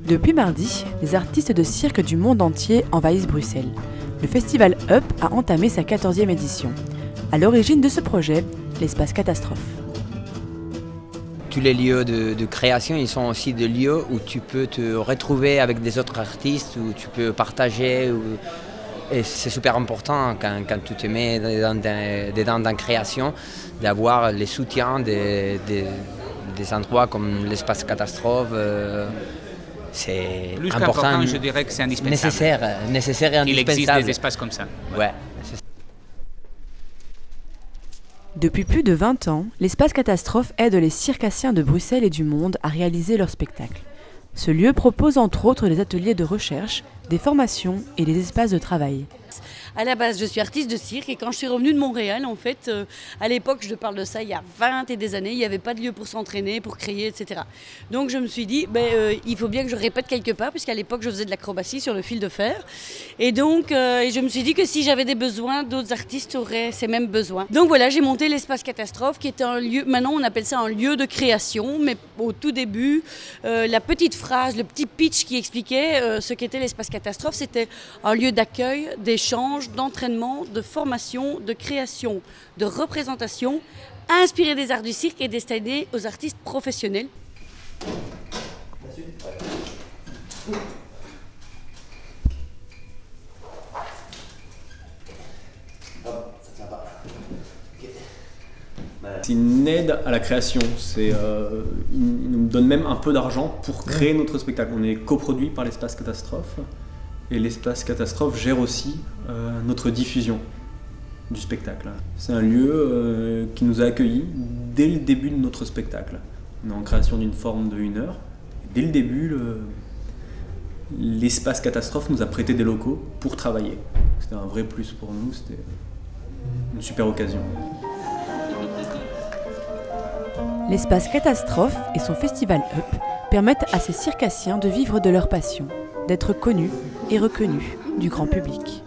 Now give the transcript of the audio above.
Depuis mardi, des artistes de cirque du monde entier envahissent Bruxelles. Le festival Up a entamé sa 14e édition. À l'origine de ce projet, l'espace Catastrophe. Tous les lieux de création, ils sont aussi des lieux où tu peux te retrouver avec des autres artistes, où tu peux partager. Et c'est super important quand tu te mets dans la création, d'avoir le soutien des endroits comme l'espace Catastrophe. C'est plus important, je dirais que c'est indispensable. Nécessaire et indispensable. Il existe des espaces comme ça. Ouais. Depuis plus de 20 ans, l'espace Catastrophe aide les circassiens de Bruxelles et du monde à réaliser leurs spectacles. Ce lieu propose entre autres des ateliers de recherche, des formations et des espaces de travail. À la base, je suis artiste de cirque et quand je suis revenue de Montréal, en fait, à l'époque, je parle de ça il y a 20 et des années, il n'y avait pas de lieu pour s'entraîner, pour créer, etc. Donc je me suis dit, il faut bien que je répète quelque part, puisqu'à l'époque, je faisais de l'acrobatie sur le fil de fer. Et donc, je me suis dit que si j'avais des besoins, d'autres artistes auraient ces mêmes besoins. Donc voilà, j'ai monté l'espace Catastrophe, qui est un lieu, maintenant on appelle ça un lieu de création, mais au tout début, la petite phrase, le petit pitch qui expliquait ce qu'était l'espace Catastrophe, c'était un lieu d'accueil, d'échange, d'entraînement, de formation, de création, de représentation, inspiré des arts du cirque et destiné aux artistes professionnels. C'est une aide à la création. Ils nous donnent même un peu d'argent pour créer notre spectacle. On est coproduit par l'espace Catastrophe. Et l'espace Catastrophe gère aussi notre diffusion du spectacle. C'est un lieu qui nous a accueillis dès le début de notre spectacle. On est en création d'une forme de 1 heure. Dès le début, l'espace Catastrophe nous a prêté des locaux pour travailler. C'était un vrai plus pour nous, c'était une super occasion. L'espace Catastrophe et son festival Up permettent à ces circassiens de vivre de leur passion, d'être connus et reconnus du grand public.